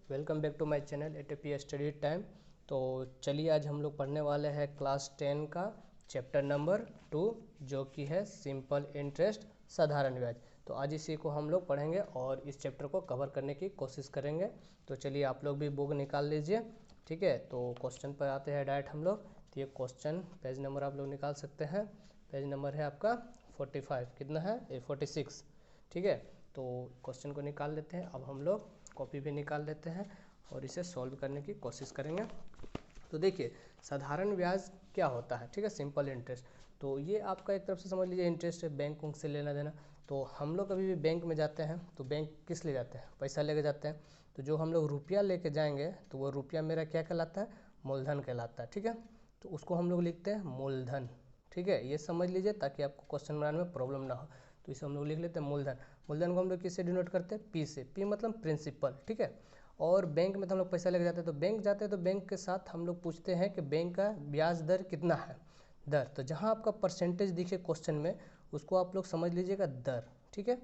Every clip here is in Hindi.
Welcome back to my channel ATP study time. तो चलिए आज हम लोग पढ़ने वाले हैं क्लास 10 का चैप्टर नंबर 2 जो कि है सिंपल इंटरेस्ट साधारण ब्याज। तो आज इसी को हम लोग पढ़ेंगे और इस चैप्टर को कवर करने की कोशिश करेंगे। तो चलिए आप लोग भी बुक निकाल लीजिए, ठीक है। तो क्वेश्चन पर आते हैं डायरेक्ट हम लोग। तो ये क्वेश्चन पेज नंबर आप लोग निकाल सकते हैं। पेज नंबर है आपका 45, कितना है 46, ठीक है। तो क्वेश्चन को निकाल लेते हैं। अब हम लोग कॉपी भी निकाल लेते हैं और इसे सॉल्व करने की कोशिश करेंगे। तो देखिए साधारण ब्याज क्या होता है, ठीक है, सिंपल इंटरेस्ट। तो ये आपका एक तरफ से समझ लीजिए इंटरेस्ट है, बैंक उंक से लेना देना। तो हम लोग कभी भी बैंक में जाते हैं तो बैंक किस लिए जाते हैं, पैसा लेके जाते हैं। तो जो हम लोग रुपया लेके जाएंगे तो वो रुपया मेरा क्या कहलाता है, मूलधन कहलाता है, ठीक है। तो उसको हम लोग लिखते हैं मूलधन, ठीक है। ये समझ लीजिए ताकि आपको क्वेश्चन बनाने में प्रॉब्लम ना हो। तो इसे हम लोग लिख लेते हैं मूलधन। मूलधन को हम लोग किससे डिनोट करते हैं, पी से। पी मतलब प्रिंसिपल, ठीक है। और बैंक में तो हम लोग पैसा लेके जाते हैं, तो बैंक जाते हैं तो बैंक के साथ हम लोग पूछते हैं कि बैंक का ब्याज दर कितना है, दर। तो जहाँ आपका परसेंटेज दिखे क्वेश्चन में उसको आप लोग समझ लीजिएगा दर, ठीक है।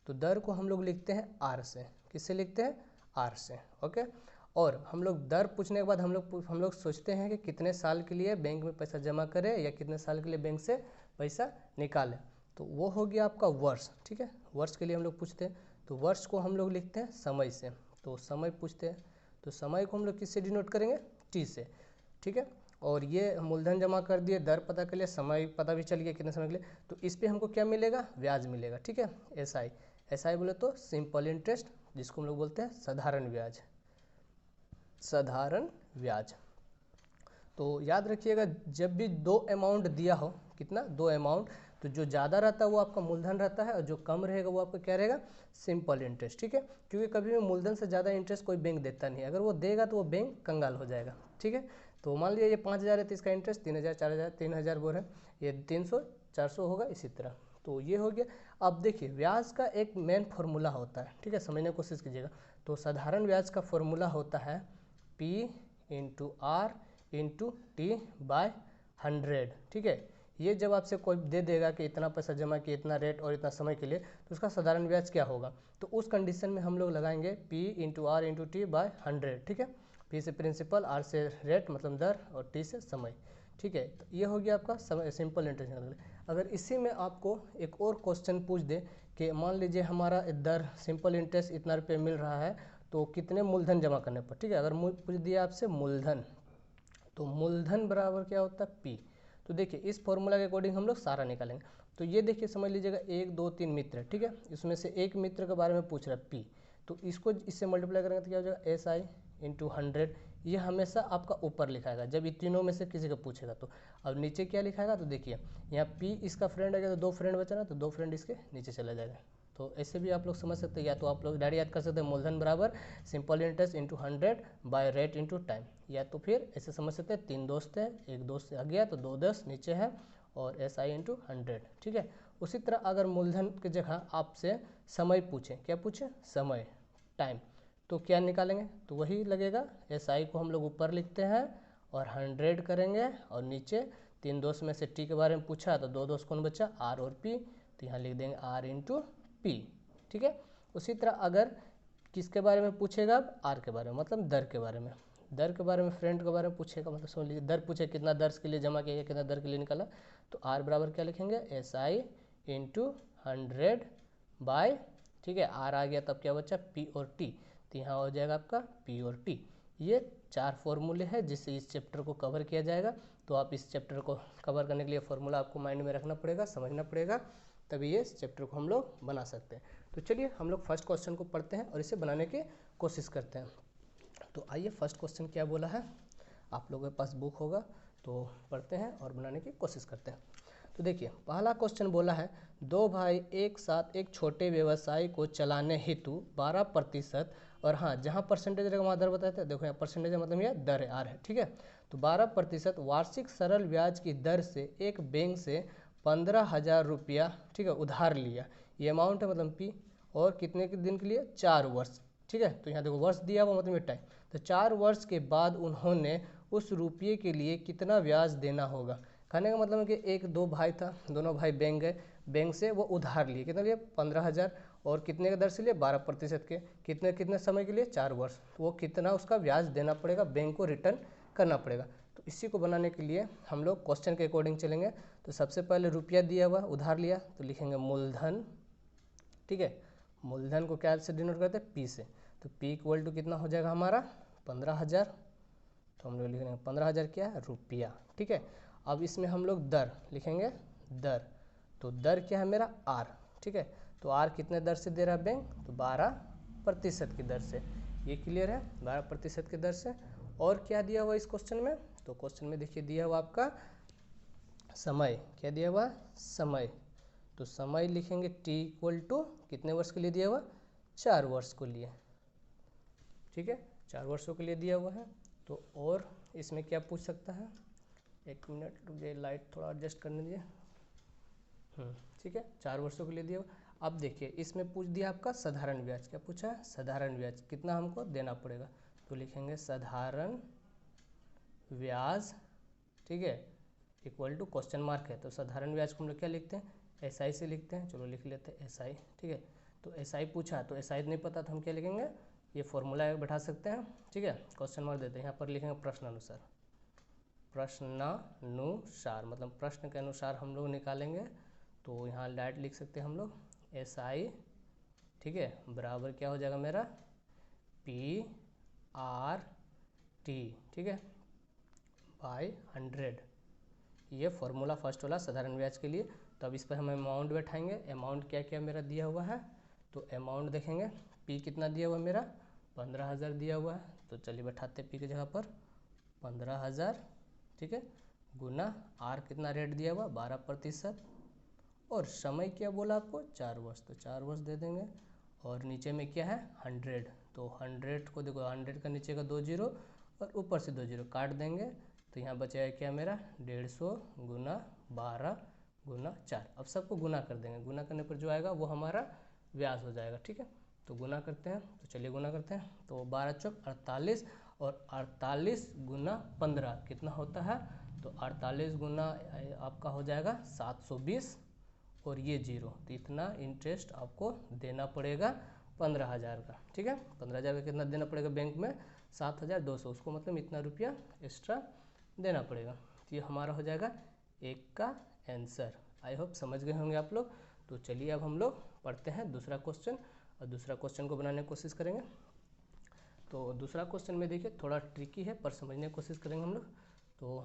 तो दर को हम लोग लिखते हैं आर से। किससे लिखते हैं, आर से, ओके। और हम लोग दर पूछने के बाद हम लोग सोचते हैं कि कितने साल के लिए बैंक में पैसा जमा करें या कितने साल के लिए बैंक से पैसा निकालें। तो वो हो गया आपका वर्ष, ठीक है। वर्ष के लिए हम लोग पूछते हैं तो वर्ष को हम लोग लिखते हैं समय से। तो समय पूछते हैं तो समय को हम लोग किससे डिनोट करेंगे, टी से, ठीक है। और ये मूलधन जमा कर दिए, दर पता कर लिया, समय पता भी चल गया कितने समय के लिए। तो इस पे हमको क्या मिलेगा, ब्याज मिलेगा, ठीक है। एसआई, एसआई बोले तो सिंपल इंटरेस्ट, जिसको हम लोग बोलते हैं साधारण ब्याज, साधारण ब्याज। तो याद रखिएगा जब भी दो अमाउंट दिया हो, कितना, दो अमाउंट, तो जो ज़्यादा रहता है वो आपका मूलधन रहता है और जो कम रहेगा वो आपका क्या रहेगा, सिंपल इंटरेस्ट, ठीक है। क्योंकि कभी भी मूलधन से ज़्यादा इंटरेस्ट कोई बैंक देता नहीं है, अगर वो देगा तो वो बैंक कंगाल हो जाएगा, ठीक है। तो मान लीजिए ये 5,000 है तो इसका इंटरेस्ट 3,000, 4,000, 3,000 बोल है, ये 300, 400 होगा, इसी तरह। तो ये हो गया। अब देखिए ब्याज का एक मेन फार्मूला होता है, ठीक है, समझने की कोशिश कीजिएगा। तो साधारण ब्याज का फार्मूला होता है P into R into T by 100, ठीक है। ये जब आपसे कोई दे देगा कि इतना पैसा जमा किया, इतना रेट और इतना समय के लिए, तो उसका साधारण ब्याज क्या होगा। तो उस कंडीशन में हम लोग लगाएंगे P into R into T by 100, ठीक है। P से प्रिंसिपल, आर से रेट मतलब दर और टी से समय, ठीक है। तो ये हो गया आपका समय, सिंपल इंटरेस्ट। अगर इसी में आपको एक और क्वेश्चन पूछ दे कि मान लीजिए हमारा दर सिंपल इंटरेस्ट इतना रुपये मिल रहा है तो कितने मूलधन जमा करने पर, ठीक है। अगर पूछ दिया आपसे मूलधन, तो मूलधन बराबर क्या होता है, पी। तो देखिए इस फॉर्मूला के अकॉर्डिंग हम लोग सारा निकालेंगे। तो ये देखिए समझ लीजिएगा 1 2 3 मित्र, ठीक है। इसमें से एक मित्र के बारे में पूछ रहा है पी, तो इसको इससे मल्टीप्लाई करेंगे तो क्या हो जाएगा, एस आई इंटू 100। ये हमेशा आपका ऊपर लिखाएगा जब ये तीनों में से किसी का पूछेगा। तो अब नीचे क्या लिखाएगा, तो देखिए यहाँ पी इसका फ्रेंड आ गया तो 2 फ्रेंड बचा ना, तो 2 फ्रेंड इसके नीचे चला जाएगा। तो ऐसे भी आप लोग समझ सकते हैं, या तो आप लोग डायरेक्ट याद कर सकते हैं मूलधन बराबर simple interest into 100 by rate into time, या तो फिर ऐसे समझ सकते हैं 3 दोस्त हैं, एक दोस्त से आ गया तो 2 10 नीचे है और एस आई इंटू 100, ठीक है। उसी तरह अगर मूलधन की जगह आपसे समय पूछें, क्या पूछें, समय, टाइम, तो क्या निकालेंगे, तो वही लगेगा। एस आई को हम लोग ऊपर लिखते हैं और 100 करेंगे और नीचे 3 दोस्त में से टी के बारे में पूछा तो 2 दोस्त कौन बचा, आर और पी, तो यहाँ लिख देंगे आर इंटू पी, ठीक है। उसी तरह अगर किसके बारे में पूछेगा, अब आर के बारे में मतलब दर के बारे में, दर के बारे में फ्रेंड के बारे में पूछेगा, मतलब समझ लीजिए दर पूछे कितना दर के लिए जमा किया, कितना दर के लिए निकाला, तो आर बराबर क्या लिखेंगे, एस आई इंटू 100 बाय, ठीक है, आर आ गया तब क्या बचा, पी और टी, तो यहाँ हो जाएगा आपका पी और टी। ये 4 फॉर्मूले हैं जिससे इस चैप्टर को कवर किया जाएगा। तो आप इस चैप्टर को कवर करने के लिए फॉर्मूला आपको माइंड में रखना पड़ेगा, समझना पड़ेगा, तभी ये चैप्टर को हम लोग बना सकते हैं। तो चलिए हम लोग फर्स्ट क्वेश्चन को पढ़ते हैं और इसे बनाने की कोशिश करते हैं। तो आइए फर्स्ट क्वेश्चन क्या बोला है, आप लोगों के पास बुक होगा तो पढ़ते हैं और बनाने की कोशिश करते हैं। तो देखिए पहला क्वेश्चन बोला है, 2 भाई एक साथ एक छोटे व्यवसाय को चलाने हेतु 12%, और हाँ जहाँ परसेंटेज रहेगा वहाँ दर बताते हैं, देखो यहाँ परसेंटेज मतलब यह दर है, आर है, ठीक है। तो 12% वार्षिक सरल ब्याज की दर से एक बैंक से 15,000 रुपया, ठीक है, उधार लिया। ये अमाउंट है मतलब पी, और कितने के दिन के लिए, 4 वर्ष, ठीक है। तो यहाँ देखो वर्ष दिया हुआ मतलब टाइम, तो 4 वर्ष के बाद उन्होंने उस रुपये के लिए कितना ब्याज देना होगा। कहने का मतलब है कि 1 2 भाई था, दोनों भाई बैंक गए, बैंक से वो उधार लिए, कितना लिए, 15,000, और कितने के दर से लिए 12% के, कितने कितने समय के लिए 4 वर्ष, तो वो कितना उसका ब्याज देना पड़ेगा, बैंक को रिटर्न करना पड़ेगा। तो इसी को बनाने के लिए हम लोग क्वेश्चन के अकॉर्डिंग चलेंगे। तो सबसे पहले रुपया दिया हुआ उधार लिया तो लिखेंगे मूलधन, ठीक है। मूलधन को क्या से डिनोट करते हैं, पी से, तो पी इक्वल टू कितना हो जाएगा हमारा 15,000, तो हम लोग लिख लेंगे 15,000 क्या है, रुपया, ठीक है। अब इसमें हम लोग दर लिखेंगे, दर, तो दर क्या है मेरा आर, ठीक है। तो आर कितने दर से दे रहा है बैंक, तो 12% की दर से, ये क्लियर है, 12% की दर से। और क्या दिया हुआ इस क्वेश्चन में, तो क्वेश्चन में देखिए दिया हुआ आपका समय, क्या दिया हुआ समय, तो समय लिखेंगे टी इक्वल टू कितने वर्ष के लिए दिया हुआ, 4 वर्ष को लिए, ठीक है, 4 वर्षों के लिए दिया हुआ है। तो और इसमें क्या पूछ सकता है, 1 मिनट मुझे लाइट थोड़ा एडजस्ट करने दीजिए, ठीक है, 4 वर्षों के लिए दिया हुआ। अब देखिए इसमें पूछ दिया आपका साधारण ब्याज, क्या पूछा है, साधारण ब्याज कितना हमको देना पड़ेगा, तो लिखेंगे साधारण ब्याज, ठीक है, इक्वल टू क्वेश्चन मार्क है, तो साधारण ब्याज को हम लोग क्या लिखते हैं, एसआई से लिखते हैं, चलो लिख लेते हैं एसआई, ठीक है। तो एसआई पूछा तो एसआई नहीं पता तो हम क्या लिखेंगे, ये फॉर्मूला बैठा सकते हैं, ठीक है, क्वेश्चन मार्क देते हैं, यहाँ पर लिखेंगे प्रश्न अनुसार, प्रश्नानुसार मतलब प्रश्न के अनुसार हम लोग निकालेंगे। तो यहाँ डायरेक्ट लिख सकते हैं हम लोग एसआई, ठीक है, बराबर क्या हो जाएगा मेरा पी आर टी, ठीक है, बाई 100, ये फॉर्मूला फर्स्ट वाला साधारण ब्याज के लिए। तो अब इस पर हम अमाउंट बैठाएंगे, अमाउंट क्या क्या मेरा दिया हुआ है, तो अमाउंट देखेंगे पी कितना दिया हुआ है मेरा 15,000 दिया हुआ है, तो चलिए बैठाते पी की जगह पर 15,000, ठीक है, गुना आर कितना रेट दिया हुआ 12%, और समय क्या बोला आपको 4 वर्ष, तो 4 वर्ष दे देंगे, और नीचे में क्या है 100, तो 100 को देखो 100 का नीचे का 2 जीरो और ऊपर से 2 जीरो काट देंगे, तो यहाँ बचेगा क्या मेरा 150 गुना 12 गुना 4। अब सबको गुना कर देंगे, गुना करने पर जो आएगा वो हमारा ब्याज हो जाएगा, ठीक है। तो गुना करते हैं, तो चलिए गुना करते हैं, तो 12 चौक 48 और 48 गुना 15 कितना होता है, तो 48 गुना आपका हो जाएगा 720, और ये जीरो, तो इतना इंटरेस्ट आपको देना पड़ेगा 15,000 का, ठीक है। 15,000 का कितना देना पड़ेगा बैंक में 7,200, उसको मतलब इतना रुपया एक्स्ट्रा देना पड़ेगा। तो ये हमारा हो जाएगा एक का आंसर। आई होप समझ गए होंगे आप लोग। तो चलिए अब हम लोग पढ़ते हैं दूसरा क्वेश्चन, और दूसरा क्वेश्चन को बनाने की कोशिश करेंगे। तो दूसरा क्वेश्चन में देखिए थोड़ा ट्रिकी है पर समझने की कोशिश करेंगे हम लोग। तो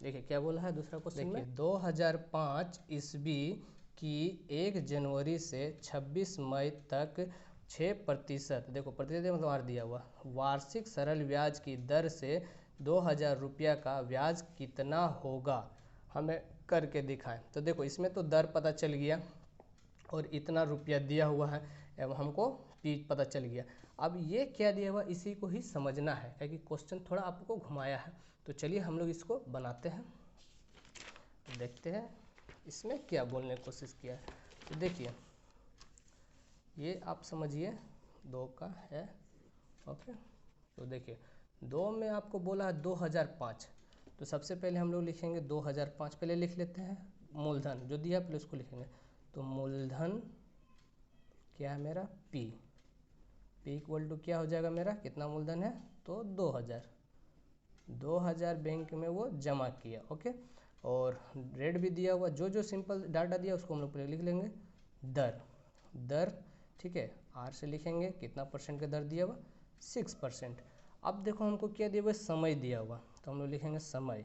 देखिए क्या बोला है दूसरा क्वेश्चन में, 2005 ईस्वी की 1 जनवरी से 26 मई तक 6%, देखो प्रतिशत मतलब आर दिया हुआ, वार्षिक सरल ब्याज की दर से 2,000 रुपया का ब्याज कितना होगा, हमें करके दिखाएं। तो देखो इसमें तो दर पता चल गया और इतना रुपया दिया हुआ है, एवं हमको पी पता चल गया। अब ये क्या दिया हुआ इसी को ही समझना है, क्योंकि क्वेश्चन थोड़ा आपको घुमाया है। तो चलिए हम लोग इसको बनाते हैं, देखते हैं इसमें क्या बोलने की कोशिश किया है। तो देखिए ये आप समझिए 2 का है, ओके। तो देखिए 2 में आपको बोला है 2005, तो सबसे पहले हम लोग लिखेंगे 2005, पहले लिख लेते हैं मूलधन जो दिया पहले उसको लिखेंगे। तो मूलधन क्या है मेरा पी, पी इक्वल टू क्या हो जाएगा मेरा, कितना मूलधन है तो 2,000 बैंक में वो जमा किया, ओके। और रेट भी दिया हुआ, जो जो सिंपल डाटा दिया उसको हम लोग पहले लिख लेंगे, दर, दर, ठीक है, आर से लिखेंगे कितना परसेंट का दर दिया हुआ 6%। अब देखो हमको क्या दिया हुआ समय दिया हुआ, तो हम लोग लिखेंगे समय,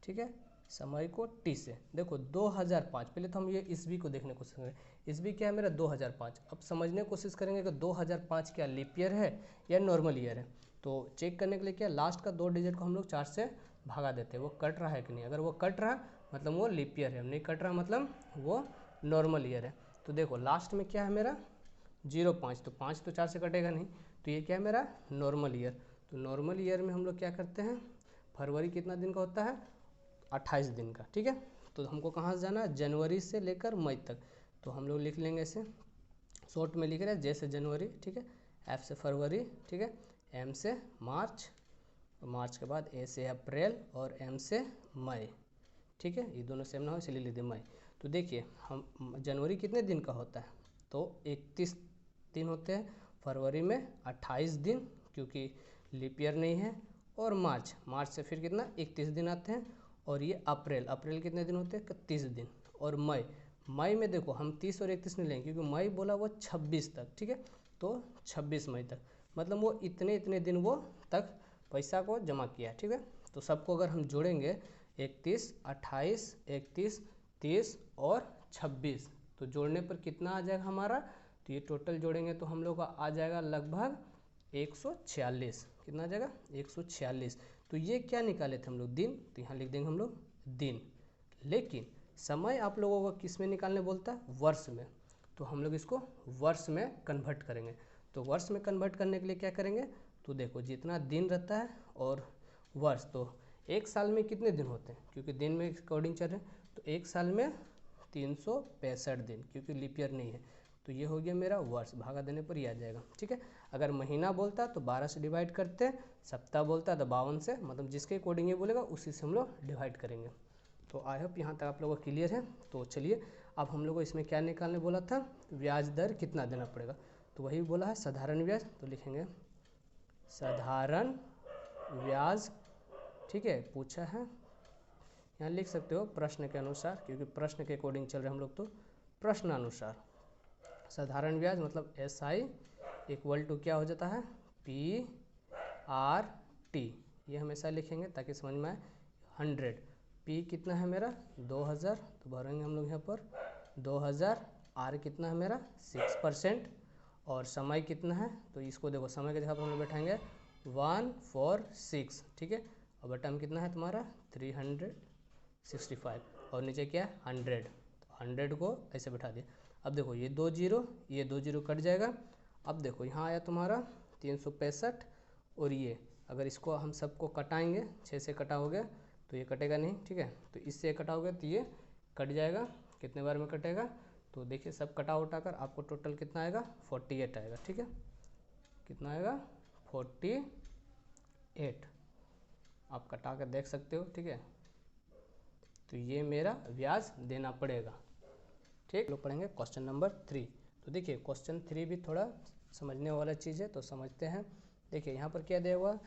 ठीक है, समय को टी से, देखो 2005, पहले तो हम ये ईस्वी को देखने की कोशिश करेंगे, ईस्वी क्या है मेरा 2005। अब समझने की कोशिश करेंगे कि 2005 क्या लीप ईयर है या नॉर्मल ईयर है। तो चेक करने के लिए क्या लास्ट का 2 डिजिट को हम लोग 4 से भागा देते हैं, वो कट रहा है कि नहीं, अगर वो कट रहा मतलब वो लीप ईयर है, नहीं कट रहा मतलब वो नॉर्मल ईयर है। तो देखो लास्ट में क्या है मेरा 05, तो 5 तो 4 से कटेगा नहीं, तो ये क्या है मेरा नॉर्मल ईयर। तो नॉर्मल ईयर में हम लोग क्या करते हैं, फरवरी कितना दिन का होता है 28 दिन का, ठीक है। तो हमको कहाँ से जाना है, जनवरी से लेकर मई तक, तो हम लोग लिख लेंगे ऐसे शॉर्ट में लिख रहे हैं, जैसे जनवरी, ठीक है, एफ से फरवरी, ठीक है, एम से मार्च, मार्च के बाद ए से अप्रैल और एम से मई, ठीक है, ये दोनों सेम ना हो इसलिए लिख दें मई। तो देखिए हम जनवरी कितने दिन का होता है तो 31 दिन होते हैं, फरवरी में 28 दिन क्योंकि लीप ईयर नहीं है, और मार्च से फिर कितना 31 दिन आते हैं, और ये अप्रैल कितने दिन होते हैं 30 दिन, और मई में देखो हम 30 और 31 नहीं लेंगे क्योंकि मई बोला वो 26 तक, ठीक है, तो 26 मई तक, मतलब वो इतने दिन वो तक पैसा को जमा किया, ठीक है। तो सबको अगर हम जोड़ेंगे 31, 28, 31, 30 और 26, तो जोड़ने पर कितना आ जाएगा हमारा, तो ये टोटल जोड़ेंगे तो हम लोग का आ जाएगा लगभग 146। कितना आ जाएगा 146। तो ये क्या निकाले थे हम लोग, दिन, तो यहाँ लिख देंगे हम लोग दिन। लेकिन समय आप लोगों को किस में निकालने बोलता है, वर्ष में, तो हम लोग इसको वर्ष में कन्वर्ट करेंगे। तो वर्ष में कन्वर्ट करने के लिए क्या करेंगे, तो देखो जितना दिन रहता है और वर्ष, तो एक साल में कितने दिन होते हैं, क्योंकि दिन में अकॉर्डिंग चल रहे हैं, तो एक साल में 365 दिन क्योंकि लीप ईयर नहीं है, तो ये हो गया मेरा वर्ष, भागा देने पर ही आ जाएगा, ठीक है। अगर महीना बोलता तो 12 से डिवाइड करते हैं, सप्ताह बोलता तो 52 से, मतलब जिसके अकॉर्डिंग ये बोलेगा उसी से हम लोग डिवाइड करेंगे। तो आई होप यहाँ तक आप लोगों को क्लियर है। तो चलिए अब हम लोग को इसमें क्या निकालने बोला था, ब्याज दर कितना देना पड़ेगा, तो वही बोला है साधारण ब्याज, तो लिखेंगे साधारण ब्याज, ठीक है, पूछा है, यहाँ लिख सकते हो प्रश्न के अनुसार, क्योंकि प्रश्न के अकॉर्डिंग चल रहे हम लोग, तो प्रश्नानुसार साधारण ब्याज मतलब SI इक्वल टू क्या हो जाता है PRT, ये हमेशा लिखेंगे ताकि समझ में आए। 100, P कितना है मेरा 2000, तो भरेंगे हम लोग यहाँ पर 2000, R कितना है मेरा 6%, और समय कितना है, तो इसको देखो समय के जगह पर हम लोग बैठाएंगे 146, ठीक है, और बटा में कितना है तुम्हारा 365, और नीचे क्या है 100, तो 100 को ऐसे बैठा दिया। अब देखो ये 2 जीरो कट जाएगा। अब देखो यहाँ आया तुम्हारा 365, और ये अगर इसको हम सबको कटाएंगे, 6 से कटा हो गया तो ये कटेगा नहीं, ठीक है, तो इससे कटा हो गया तो ये कट जाएगा। कितने बार में कटेगा, तो देखिए सब कटा उठा कर आपको टोटल कितना आएगा 48 आएगा, ठीक है, कितना आएगा 48, आप कटा कर देख सकते हो, ठीक है। तो ये मेरा ब्याज देना पड़ेगा, ठीक। लोग पढ़ेंगे क्वेश्चन नंबर 3। तो देखिए क्वेश्चन 3 भी थोड़ा समझने वाला चीज़ है, तो समझते हैं। देखिए यहाँ पर क्या दिया हुआ,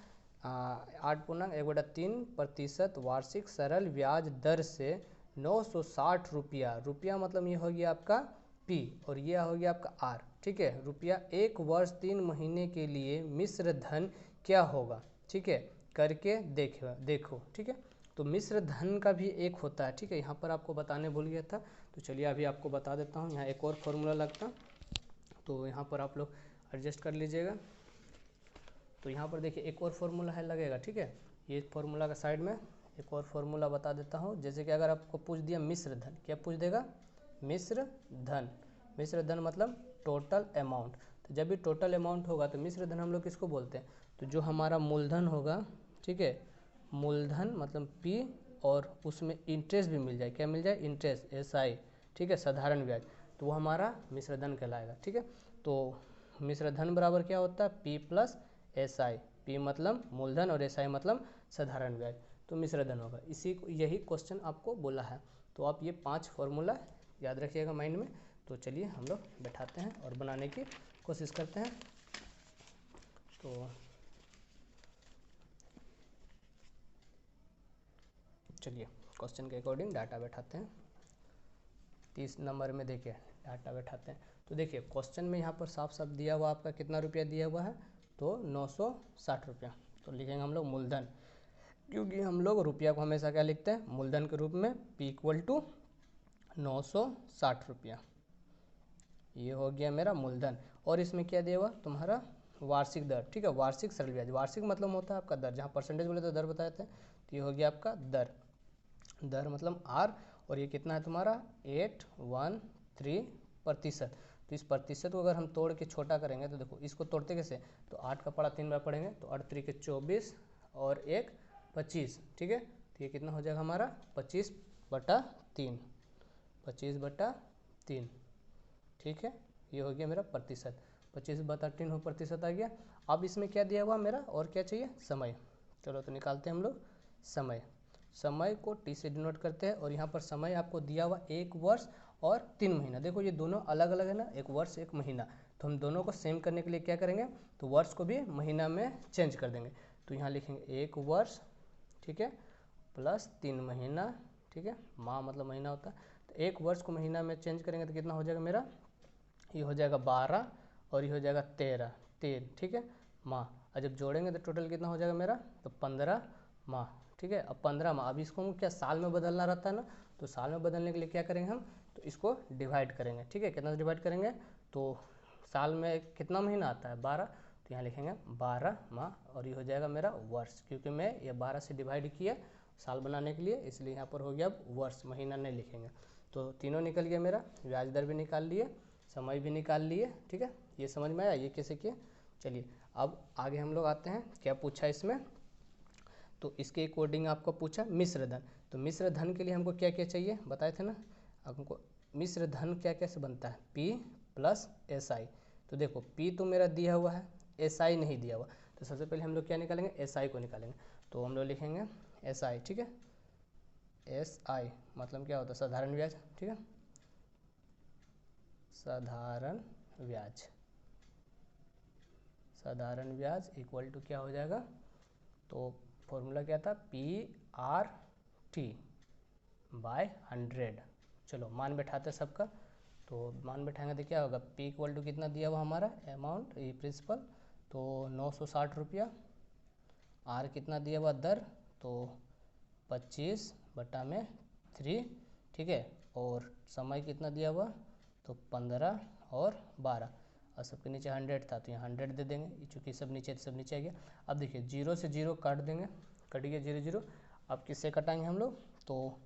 8.1/3% वार्षिक सरल ब्याज दर से 960 रुपया, रुपया मतलब ये हो गया आपका P और ये हो गया आपका R, ठीक है, रुपया 1 वर्ष 3 महीने के लिए मिश्र धन क्या होगा, ठीक है, करके देखो, ठीक है। तो मिश्र धन का भी एक होता है, ठीक है, यहाँ पर आपको बताने भूल गया था, तो चलिए अभी आपको बता देता हूँ। यहाँ एक और फॉर्मूला लगता, तो यहाँ पर आप लोग एडजस्ट कर लीजिएगा। तो यहाँ पर देखिए एक और फॉर्मूला है लगेगा, ठीक है, ये फॉर्मूला का साइड में एक और फॉर्मूला बता देता हूँ। जैसे कि अगर आपको पूछ दिया मिश्र धन, क्या पूछ देगा मिश्र धन, मिश्र धन मतलब टोटल अमाउंट। तो जब भी टोटल अमाउंट होगा तो मिश्र धन हम लोग किसको बोलते हैं, तो जो हमारा मूलधन होगा, ठीक है, मूलधन मतलब P, और उसमें इंटरेस्ट भी मिल जाए, क्या मिल जाए इंटरेस्ट SI, ठीक है, साधारण ब्याज, तो वो हमारा मिश्र धन कहलाएगा, ठीक है। तो मिश्र धन बराबर क्या होता है P प्लस SI, P मतलब मूलधन और SI मतलब साधारण ब्याज, तो मिश्र धन होगा। यही क्वेश्चन आपको बोला है, तो आप ये 5 फॉर्मूला याद रखिएगा माइंड में। तो चलिए हम लोग बैठाते हैं और बनाने की कोशिश करते हैं। तो चलिए क्वेश्चन के अकॉर्डिंग डाटा बैठाते हैं। 30 नंबर में देखिए डाटा बैठाते हैं। तो देखिए क्वेश्चन में यहाँ पर साफ साफ दिया हुआ आपका कितना रुपया दिया हुआ है, तो 960 रुपया। तो लिखेंगे हम लोग मूलधन, क्योंकि हम लोग रुपया को हमेशा क्या लिखते हैं मूलधन के रूप में, P इक्वल टू 960 रुपया, ये हो गया मेरा मूलधन। और इसमें क्या दिया हुआ तुम्हारा वार्षिक दर, ठीक है, वार्षिक सरल ब्याज, वार्षिक मतलब होता है आपका दर, जहाँ परसेंटेज बोले तो दर बताए थे, तो ये हो गया आपका दर मतलब R, और ये कितना है तुम्हारा 813%। तो इस प्रतिशत को अगर हम तोड़ के छोटा करेंगे तो देखो इसको तोड़ते कैसे, तो 8 का पढ़ा 3 बार पढ़ेंगे, तो 8 3 के 24 और 1 25, ठीक है, तो ये कितना हो जाएगा हमारा 25/3, 25/3, ठीक है, ये हो गया मेरा प्रतिशत, 25/3 प्रतिशत आ गया। अब इसमें क्या दिया हुआ मेरा, और क्या चाहिए समय, चलो तो निकालते हैं हम लोग समय को T से डिनोट करते हैं, और यहाँ पर समय आपको दिया हुआ 1 वर्ष और 3 महीना। देखो ये दोनों अलग अलग है ना, एक वर्ष एक महीना, तो हम दोनों को सेम करने के लिए क्या करेंगे, तो वर्ष को भी महीना में चेंज कर देंगे। तो यहाँ लिखेंगे 1 वर्ष, ठीक है, प्लस 3 महीना, ठीक है, माह मतलब महीना होता है। तो 1 वर्ष को महीना में चेंज करेंगे तो कितना हो जाएगा मेरा, ये हो जाएगा 12 और ये हो जाएगा 13, ठीक है, माह। और जब जोड़ेंगे तो टोटल कितना हो जाएगा मेरा, तो 15 माह, ठीक है। अब 15 माह, अब इसको हम क्या साल में बदलना रहता है ना, तो साल में बदलने के लिए क्या करेंगे हम, तो इसको डिवाइड करेंगे, ठीक है। कितना से डिवाइड करेंगे, तो साल में कितना महीना आता है 12, तो यहाँ लिखेंगे 12 माह और ये हो जाएगा मेरा वर्ष, क्योंकि मैं ये 12 से डिवाइड किया साल बनाने के लिए, इसलिए यहाँ पर हो गया अब वर्ष, महीना नहीं लिखेंगे। तो तीनों निकल गया मेरा, ब्याज दर भी निकाल लिए, समय भी निकाल लिए, ठीक है। ये समझ में आया ये कैसे किए। चलिए अब आगे हम लोग आते हैं, क्या पूछा इसमें, तो इसके अकॉर्डिंग आपको पूछा मिश्र धन। तो मिश्र धन के लिए हमको क्या क्या चाहिए बताए थे ना, हमको मिश्र धन क्या कैसे बनता है, P प्लस SI। तो देखो P तो मेरा दिया हुआ है, SI नहीं दिया हुआ, तो सबसे पहले हम लोग क्या निकालेंगे, SI को निकालेंगे। तो हम लोग लिखेंगे SI, ठीक है, SI मतलब क्या होता है, साधारण ब्याज, ठीक है, साधारण ब्याज, साधारण ब्याज इक्वल टू क्या हो जाएगा, तो फॉर्मूला क्या था, PRT बाय 100। चलो मान बैठाते सबका, तो मान बैठाएंगे तो क्या होगा, P इक्वल टू कितना दिया हुआ हमारा अमाउंट, ये प्रिंसिपल, तो 960 रुपया, R कितना दिया हुआ दर, तो 25/3, ठीक है, और समय कितना दिया हुआ, तो 15 और 12, और सबके नीचे 100 था तो यहाँ 100 दे देंगे, चूँकि सब नीचे सब नीचे आ गया। अब देखिए 0 से 0 काट देंगे, कट गया 0 0। अब किससे कटाएंगे हम लोग, तो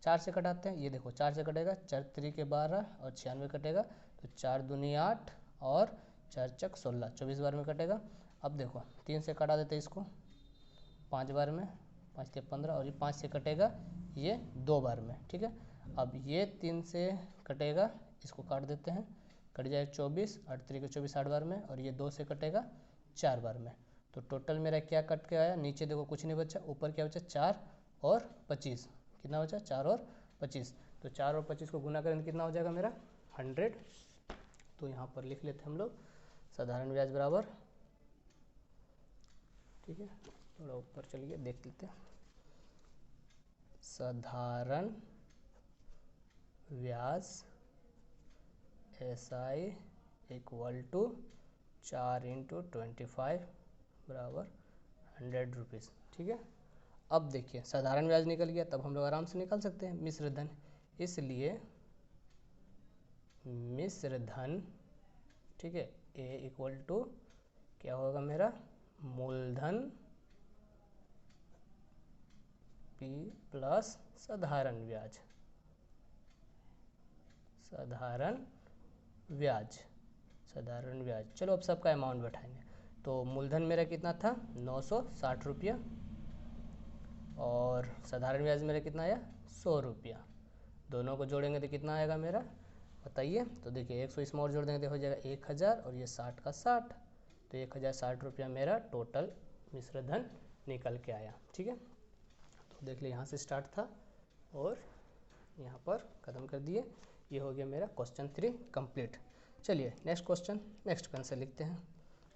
4 से कटाते हैं, ये देखो 4 से कटेगा, 4 3 12 और 96 कटेगा, तो 4 दूनी 8 और 4 चक 16, 24 बार में कटेगा। अब देखो 3 से कटा देते इसको 5 बार में, 5 के 15, और ये 5 से कटेगा ये 2 बार में, ठीक है। अब ये 3 से कटेगा, इसको काट देते हैं, कट जाएगा 24, 8 3 के 24 8 बार में, और ये 2 से कटेगा 4 बार में। तो टोटल मेरा क्या कट के आया, नीचे देखो कुछ नहीं बचा, ऊपर क्या बचा 4 और 25, कितना बचा 4 और 25, तो 4 और 25 को गुना करें तो कितना हो जाएगा मेरा 100। तो यहाँ पर लिख लेते हैं हम लोग साधारण ब्याज बराबर, ठीक है, थोड़ा ऊपर चलिए देख लेते हैं, साधारण ब्याज SI इक्वल टू 4 × 25 बराबर 100 रुपीज़, ठीक है। अब देखिए साधारण ब्याज निकल गया, तब हम लोग आराम से निकाल सकते हैं मिश्र धन, इसलिए मिश्र धन, ठीक है, A इक्वल टू क्या होगा मेरा, मूलधन P प्लस साधारण ब्याज, साधारण ब्याज, साधारण ब्याज। चलो अब सबका अमाउंट बैठाएंगे, तो मूलधन मेरा कितना था 960 रुपया, और साधारण ब्याज मेरा कितना आया 100 रुपया, दोनों को जोड़ेंगे तो कितना आएगा मेरा बताइए। तो देखिए 100 इसमें और जोड़ देंगे तो हो जाएगा 1000, और ये 60 का 60, तो 1060 रुपया मेरा टोटल मिश्र धन निकल के आया, ठीक है। तो देख लीजिए यहाँ से स्टार्ट था और यहाँ पर ख़त्म कर दिए, ये हो गया मेरा क्वेश्चन 3 कंप्लीट। चलिए नेक्स्ट क्वेश्चन, नेक्स्ट आंसर लिखते हैं,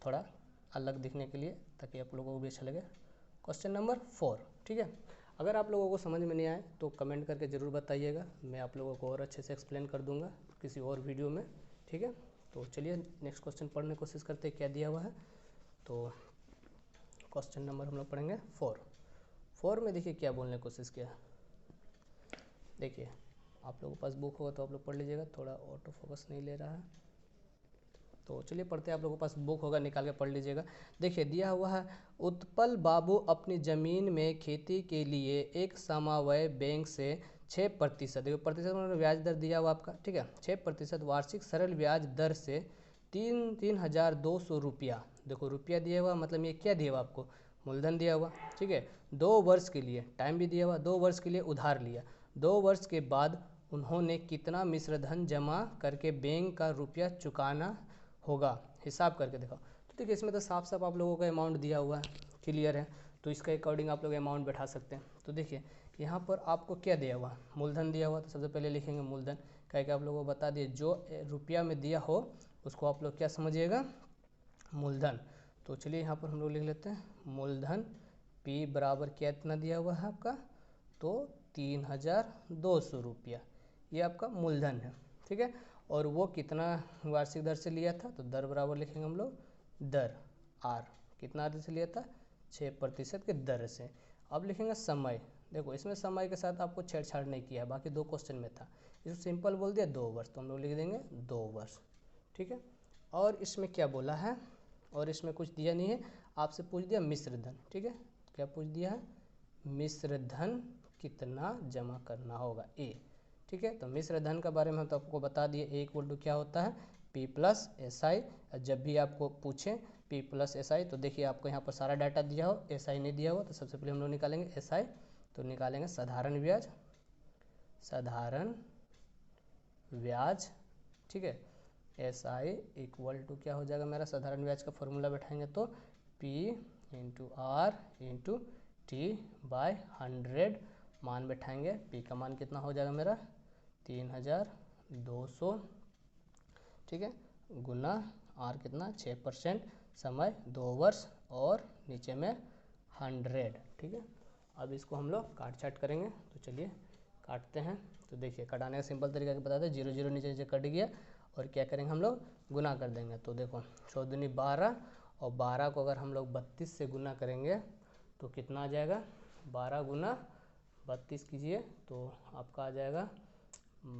थोड़ा अलग दिखने के लिए, ताकि आप लोगों को भी अच्छा लगे। क्वेश्चन नंबर 4, ठीक है। अगर आप लोगों को समझ में नहीं आए तो कमेंट करके ज़रूर बताइएगा, मैं आप लोगों को और अच्छे से एक्सप्लेन कर दूंगा किसी और वीडियो में, ठीक है। तो चलिए नेक्स्ट क्वेश्चन पढ़ने की कोशिश करते हैं क्या दिया हुआ है। तो क्वेश्चन नंबर हम लोग पढ़ेंगे 4 में देखिए क्या बोलने की कोशिश किया। देखिए आप लोगों के पास बुक होगा तो आप लोग पढ़ लीजिएगा, थोड़ा ऑटो फोकस नहीं ले रहा है, तो चलिए पढ़ते हैं। आप लोगों के पास बुक होगा निकाल के पढ़ लीजिएगा। देखिए दिया हुआ है, उत्पल बाबू अपनी ज़मीन में खेती के लिए एक समवाय बैंक से 6%, देखो प्रतिशत मतलब ब्याज दर दिया हुआ आपका, ठीक है, 6% वार्षिक सरल ब्याज दर से 3,200 रुपया, देखो रुपया दिया हुआ मतलब ये क्या दिया हुआ आपको, मूलधन दिया हुआ, ठीक है, 2 वर्ष के लिए, टाइम भी दिया हुआ, 2 वर्ष के लिए उधार लिया, 2 वर्ष के बाद उन्होंने कितना मिश्रधन जमा करके बैंक का रुपया चुकाना होगा, हिसाब करके देखो। तो देखिए इसमें तो साफ साफ आप लोगों का अमाउंट दिया हुआ है, क्लियर है, तो इसके अकॉर्डिंग आप लोग अमाउंट बैठा सकते हैं। तो देखिए यहाँ पर आपको क्या दिया हुआ, मूलधन दिया हुआ, तो सबसे पहले लिखेंगे मूलधन, क्या कि आप लोगों को बता दिए जो रुपया में दिया हो उसको आप लोग क्या समझिएगा, मूलधन। तो चलिए यहाँ पर हम लोग लिख लेते हैं मूलधन P बराबर क्या इतना दिया हुआ है आपका, तो 3200 रुपया, ये आपका मूलधन है, ठीक है। और वो कितना वार्षिक दर से लिया था, तो दर बराबर लिखेंगे हम लोग दर R, कितना दर से लिया था, 6% के दर से। अब लिखेंगे समय, देखो इसमें समय के साथ आपको छेड़छाड़ नहीं किया है, बाकी 2 क्वेश्चन में था, इसको सिंपल बोल दिया 2 वर्ष, तो हम लोग लिख देंगे 2 वर्ष, ठीक है। और इसमें क्या बोला है, और इसमें कुछ दिया नहीं है, आपसे पूछ दिया मिश्र धन, ठीक है। क्या पूछ दिया है, मिश्र धन कितना जमा करना होगा ए, ठीक है। तो मिश्र धन के बारे में हम तो आपको बता दिए, ए इक्वल टू क्या होता है, P प्लस SI। जब भी आपको पूछें P प्लस SI, तो देखिए आपको यहाँ पर सारा डाटा दिया हो, SI नहीं दिया हो, तो सबसे पहले हम लोग निकालेंगे SI, तो निकालेंगे साधारण ब्याज, साधारण ब्याज, ठीक है। SI इक्वल टू क्या हो जाएगा मेरा, साधारण ब्याज का फॉर्मूला बैठाएंगे तो P into R into T by 100, मान बैठाएंगे, P का मान कितना हो जाएगा मेरा 3200, ठीक है, गुना R कितना 6%, समय 2 वर्ष, और नीचे में 100, ठीक है। अब इसको हम लोग काट छाट करेंगे, तो चलिए काटते हैं। तो देखिए कटाने का सिंपल तरीका बताते हैं, 0 0 नीचे नीचे कट गया, और क्या करेंगे हम लोग गुना कर देंगे। तो देखो 14 दूनी 12, और 12 को अगर हम लोग 32 से गुना करेंगे तो कितना आ जाएगा, 12 गुना 32 कीजिए तो आपका आ जाएगा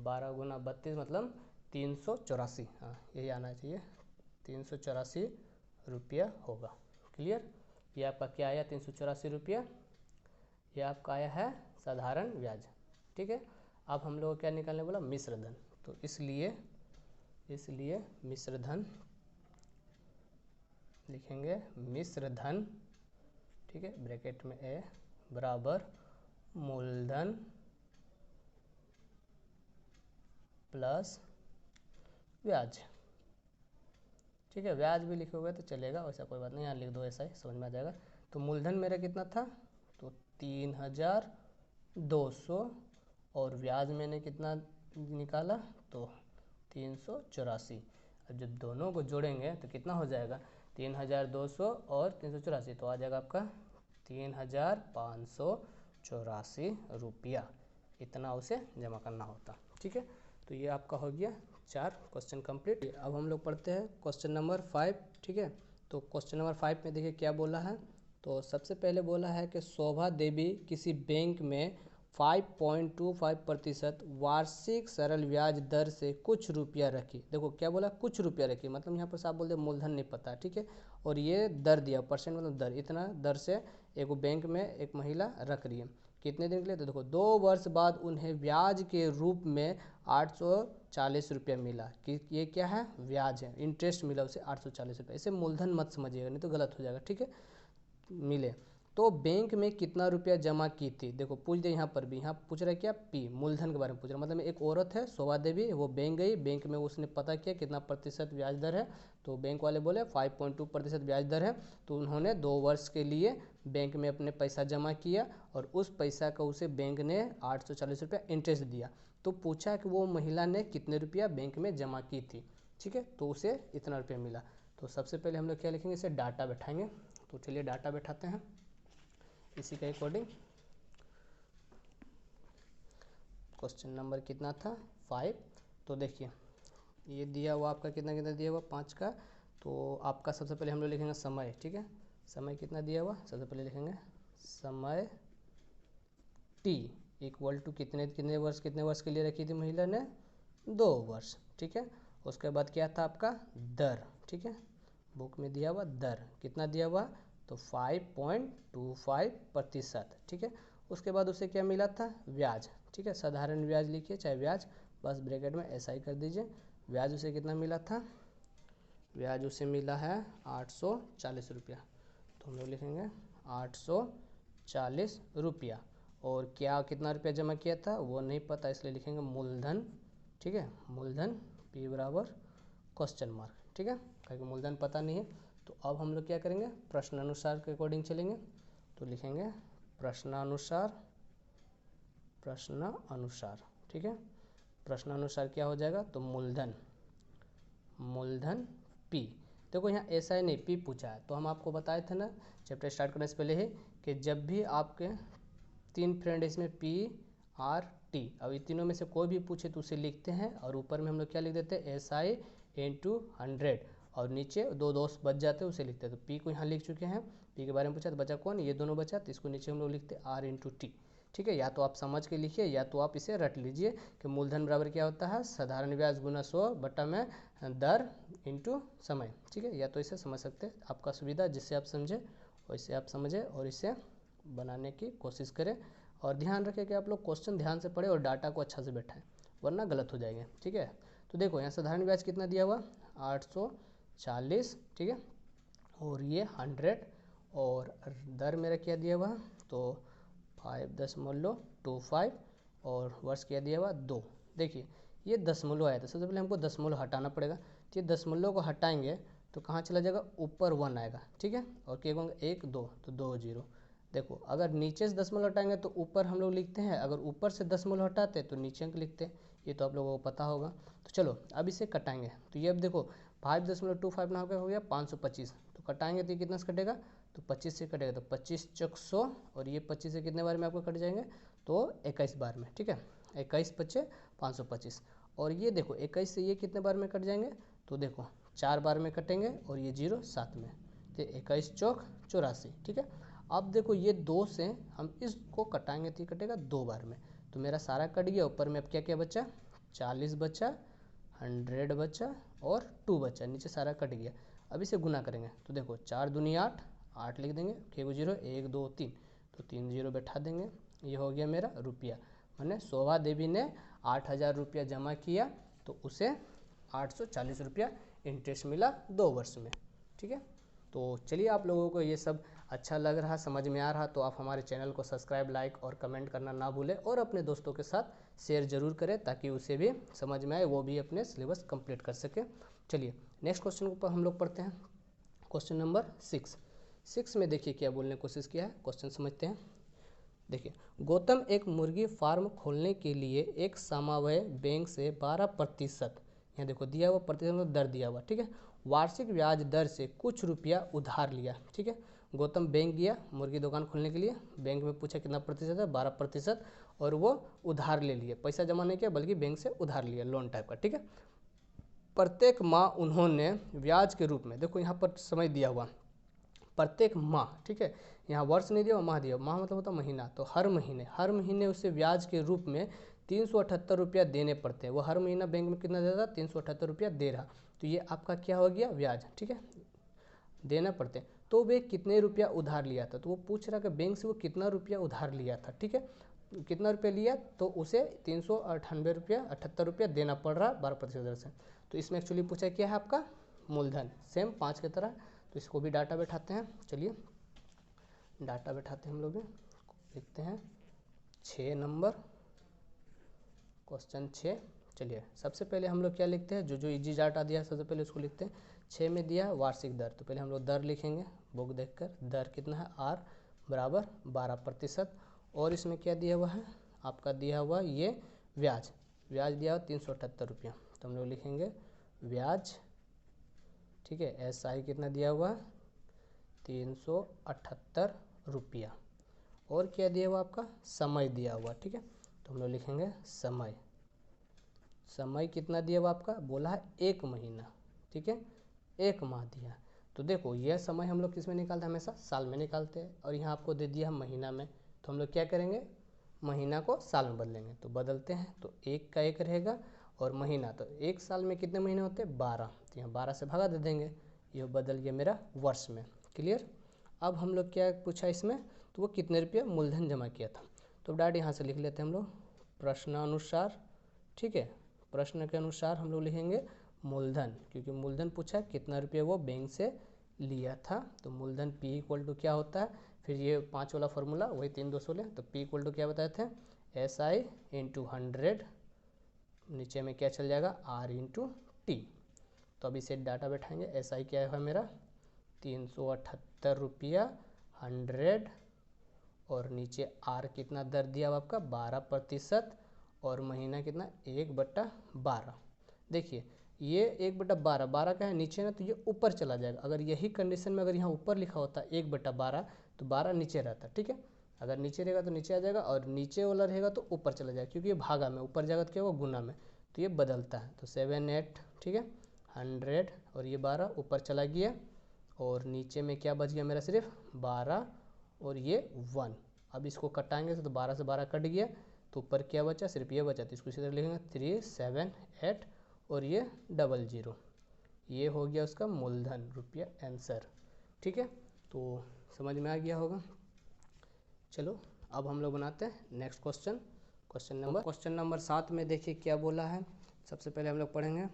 12 गुना 32 मतलब 384, हाँ यही आना चाहिए, 384 रुपया होगा। क्लियर, ये आपका क्या आया 384 रुपया, ये आपका आया है साधारण ब्याज, ठीक है। अब हम लोग क्या निकालने बोला, मिश्र धन, तो इसलिए मिश्र धन लिखेंगे, मिश्र धन, ठीक है, ब्रैकेट में ए बराबर मूलधन प्लस ब्याज, ठीक है। ब्याज भी लिखे हुए तो चलेगा, वैसा कोई बात नहीं, यहाँ लिख दो, ऐसा ही समझ में आ जाएगा। तो मूलधन मेरा कितना था, तो 3200, और ब्याज मैंने कितना निकाला, तो 384। अब जब दोनों को जोड़ेंगे तो कितना हो जाएगा, 3200 और 384, तो आ जाएगा आपका 3584 रुपया, इतना उसे जमा करना होता, ठीक है। तो ये आपका हो गया 4 क्वेश्चन कंप्लीट। अब हम लोग पढ़ते हैं क्वेश्चन नंबर 5, ठीक है। तो क्वेश्चन नंबर 5 में देखिए क्या बोला है, तो सबसे पहले बोला है कि शोभा देवी किसी बैंक में 5.25% वार्षिक सरल ब्याज दर से कुछ रुपया रखी। देखो क्या बोला, कुछ रुपया रखी, मतलब यहाँ पर साहब बोलते मूलधन नहीं पता, ठीक है। और ये दर दिया, परसेंट मतलब दर, इतना दर से एक बैंक में एक महिला रख रही है, कितने दिन के लिए, तो देखो 2 वर्ष बाद उन्हें ब्याज के रूप में 840 रुपया मिला, कि ये क्या है, ब्याज है, इंटरेस्ट मिला उसे 840 रुपया, इसे मूलधन मत समझिएगा नहीं तो गलत हो जाएगा, ठीक है। मिले तो बैंक में कितना रुपया जमा की थी, देखो पूछ दे, यहाँ पर भी यहाँ पूछ रहा है क्या, पी मूलधन के बारे में पूछ रहा है, मतलब एक औरत है शोभा देवी, वो बैंक गई, बैंक में उसने पता किया कितना प्रतिशत ब्याज दर है, तो बैंक वाले बोले 5.2% ब्याज दर है, तो उन्होंने 2 वर्ष के लिए बैंक में अपने पैसा जमा किया, और उस पैसा का उसे बैंक ने 840 रुपया इंटरेस्ट दिया। तो पूछा कि वो महिला ने कितने रुपया बैंक में जमा की थी, ठीक है, तो उसे इतना रुपया मिला। तो सबसे पहले हम लोग क्या लिखेंगे, इसे डाटा बैठाएंगे, तो चलिए डाटा बैठाते हैं इसी के अकॉर्डिंग। क्वेश्चन नंबर कितना था 5, तो देखिए ये दिया हुआ आपका कितना कितना दिया हुआ 5 का, तो आपका सबसे पहले हम लोग लिखेंगे समय, ठीक है, समय कितना दिया हुआ, सबसे पहले लिखेंगे समय T इक्वल टू कितने वर्ष के लिए रखी थी महिला ने, 2 वर्ष, ठीक है। उसके बाद क्या था आपका दर, ठीक है, बुक में दिया हुआ दर कितना दिया हुआ, तो 5.25%, ठीक है। उसके बाद उसे क्या मिला था, ब्याज, ठीक है, साधारण ब्याज लिखिए चाहे ब्याज, बस ब्रैकेट में ऐसा ही कर दीजिए। ब्याज उसे कितना मिला था, ब्याज उसे मिला है 840 रुपया, तो हम लोग लिखेंगे 840 रुपया, और क्या कितना रुपया जमा किया था वो नहीं पता, इसलिए लिखेंगे मूलधन, ठीक है, मूलधन P बराबर क्वेश्चन मार्क, ठीक है, क्योंकि मूलधन पता नहीं है। तो अब हम लोग क्या करेंगे, प्रश्नानुसार के अकॉर्डिंग चलेंगे, तो लिखेंगे प्रश्नानुसार, ठीक है। प्रश्नानुसार क्या हो जाएगा, तो मूलधन P। देखो यहाँ SI नहीं P पूछा है, तो हम आपको बताए थे ना चैप्टर स्टार्ट करने से पहले ही कि जब भी आपके 3 फ्रेंड इसमें P R T, अब ये तीनों में से कोई भी पूछे तो उसे लिखते हैं और ऊपर में हम लोग क्या लिख देते हैं SI × 100 और नीचे 2 दोस्त बच जाते हैं उसे लिखते हैं। तो P को यहाँ लिख चुके हैं, P के बारे में पूछा तो बचा कौन, ये दोनों बचा, तो इसको नीचे हम लोग लिखते हैं R × T। ठीक है, या तो आप समझ के लिखिए या तो आप इसे रट लीजिए कि मूलधन बराबर क्या होता है, साधारण ब्याज गुना 100 बटा में दर इंटू समय। ठीक है, या तो इसे समझ सकते हैं, आपका सुविधा, जिससे आप समझे वैसे आप समझे और इसे बनाने की कोशिश करें। और ध्यान रखें कि आप लोग क्वेश्चन ध्यान से पढ़े और डाटा को अच्छा से बैठाएं, वरना गलत हो जाएंगे। ठीक है, तो देखो यहाँ साधारण ब्याज कितना दिया हुआ 840, ठीक है, और ये 100 और दर मेरा क्या दिया हुआ, तो 5.25 और वर्ष क्या दिया हुआ 2। देखिए ये दशमलव आया था, सबसे पहले हमको दशमलव हटाना पड़ेगा, तो ये दशमलव को हटाएंगे तो कहाँ चला जाएगा, ऊपर 1 आएगा। ठीक है, और क्या होगा 1 2, तो 2 0। देखो अगर नीचे से दशमलव हटाएंगे तो ऊपर हम लोग लिखते हैं, अगर ऊपर से दशमलव हटाते तो नीचे अंक लिखते हैं, ये तो आप लोगों को पता होगा। तो चलो अब इसे कटाएंगे, तो ये अब देखो 5.25 ना हो गया 525, तो कटाएंगे तो ये कितना से कटेगा, तो 25 से कटेगा, तो 25 चौक 100 और ये 25 से कितने बार में आपको कट जाएंगे, तो 21 बार में। ठीक है, 21 बचे 525, और ये देखो 21 से ये कितने बार में कट जाएंगे, तो देखो 4 बार में कटेंगे और ये 0 7 में, तो 21 चौक 84। ठीक है, अब देखो ये 2 से हम इसको कटाएंगे तो ये कटेगा 2 बार में, तो मेरा सारा कट गया, ऊपर में अब क्या क्या बचा, 40 बचा, 100 बचा और 2 बचा, नीचे सारा कट गया। अब इसे गुना करेंगे तो देखो 4 दूनी 8, 8 लिख देंगे, के 0 1 2 3, तो 3 0 बैठा देंगे, ये हो गया मेरा रुपया। मैंने शोभा देवी ने 8000 रुपया जमा किया तो उसे 840 रुपया इंटरेस्ट मिला 2 वर्ष में। ठीक है, तो चलिए आप लोगों को ये सब अच्छा लग रहा, समझ में आ रहा, तो आप हमारे चैनल को सब्सक्राइब, लाइक और कमेंट करना ना भूलें और अपने दोस्तों के साथ शेयर जरूर करें ताकि उसे भी समझ में आए, वो भी अपने सिलेबस कंप्लीट कर सके। चलिए नेक्स्ट क्वेश्चन पर हम लोग पढ़ते हैं, क्वेश्चन नंबर 6 में देखिए क्या बोलने की कोशिश किया है, क्वेश्चन समझते हैं। देखिए गौतम एक मुर्गी फार्म खोलने के लिए एक समवाय बैंक से 12%, यहाँ देखो दिया हुआ प्रतिशत दर दिया हुआ, ठीक है, वार्षिक ब्याज दर से कुछ रुपया उधार लिया। ठीक है, गौतम बैंक गया मुर्गी दुकान खोलने के लिए, बैंक में पूछा कितना प्रतिशत है, 12%, और वो उधार ले लिए, पैसा जमा नहीं किया बल्कि बैंक से उधार लिया, लोन टाइप का। ठीक है, प्रत्येक माह उन्होंने ब्याज के रूप में, देखो यहाँ पर समय दिया हुआ प्रत्येक माह, ठीक है, यहाँ वर्ष नहीं दिया, माह दिया, माह मतलब होता महीना, तो हर महीने उसे ब्याज के रूप में 378 रुपया देने पड़ते हैं। वो हर महीना बैंक में कितना दे रहा, 378 रुपया दे रहा, तो ये आपका क्या हो गया ब्याज। ठीक है, देना पड़ते हैं। तो वे कितने रुपया उधार लिया था, तो वो पूछ रहा कि बैंक से वो कितना रुपया उधार लिया था। ठीक है, कितना रुपया लिया, तो उसे 398 रुपया देना पड़ रहा 12% दर से। तो इसमें एक्चुअली पूछा क्या है आपका मूलधन, सेम 5 की तरह, तो इसको भी डाटा बैठाते हैं। चलिए डाटा बैठाते हैं हम लोग भी, लिखते हैं 6 नंबर क्वेश्चन 6। चलिए सबसे पहले हम लोग क्या लिखते हैं, जो इजी डाटा दिया है सबसे पहले उसको लिखते हैं। 6 में दिया वार्षिक दर, तो पहले हम लोग दर लिखेंगे बुक देखकर, दर कितना है R बराबर 12%, और इसमें क्या दिया हुआ है आपका, दिया हुआ ये ब्याज दिया हुआ 378 रुपया, तो हम लोग लिखेंगे ब्याज। ठीक है, SI कितना दिया हुआ 378 रुपया, और क्या दिया हुआ आपका समय दिया हुआ। ठीक है, तो हम लोग लिखेंगे समय कितना दिया हुआ आपका, बोला है 1 महीना। ठीक है, 1 माह दिया, तो देखो यह समय हम लोग किस में निकालते हैं, हमेशा साल में निकालते हैं, और यहाँ आपको दे दिया महीना में, तो हम लोग क्या करेंगे महीना को साल में बदलेंगे, तो बदलते हैं, तो 1 का 1 रहेगा, और महीना, तो 1 साल में कितने महीने होते हैं 12, तो यहाँ 12 से भागा दे देंगे, यह बदल गया मेरा वर्ष में। क्लियर, अब हम लोग क्या पूछा इसमें, तो वो कितने रुपया मूलधन जमा किया था, तो डायरेक्ट यहाँ से लिख लेते हैं हम लोग प्रश्नानुसार। ठीक है, प्रश्न के अनुसार हम लोग लिखेंगे मूलधन, क्योंकि मूलधन पूछा कितना रुपया वो बैंक से लिया था, तो मूलधन P इक्वल टू क्या होता है, फिर ये 5 वाला फॉर्मूला वही 3 2 16, तो P इक्वल टू क्या बताए थे SI × 100, नीचे में क्या चल जाएगा R × T। तो अभी इसे डाटा बैठाएंगे, SI क्या है मेरा 378 रुपया 100, और नीचे R कितना दर दिया हुआ आपका 12%, और महीना कितना 1/12। देखिए ये 1/12, 12 का है नीचे ना, तो ये ऊपर चला जाएगा। अगर यही कंडीशन में अगर यहाँ ऊपर लिखा होता 1/12 तो 12 नीचे रहता, ठीक है। अगर नीचे रहेगा तो नीचे आ जाएगा, और नीचे वाला रहेगा तो ऊपर चला जाएगा, क्योंकि ये भागा में, ऊपर जाएगा तो क्या होगा गुना में, तो ये बदलता है। तो 7 8, ठीक है, 100 और ये 12 ऊपर चला गया, और नीचे में क्या बच गया मेरा सिर्फ 12 और ये 1। अब इसको कटाएंगे तो 12 से 12 कट गया, तो ऊपर क्या बचा, सिर्फ ये बचा। तो इसको इसी तरह लिखेंगे 3 7 8 और ये 00। ये हो गया उसका मूलधन रुपया आंसर, ठीक है। तो समझ में आ गया होगा। चलो अब हम लोग बनाते हैं नेक्स्ट क्वेश्चन। क्वेश्चन नंबर 7 में देखिए क्या बोला है। सबसे पहले हम लोग पढ़ेंगे।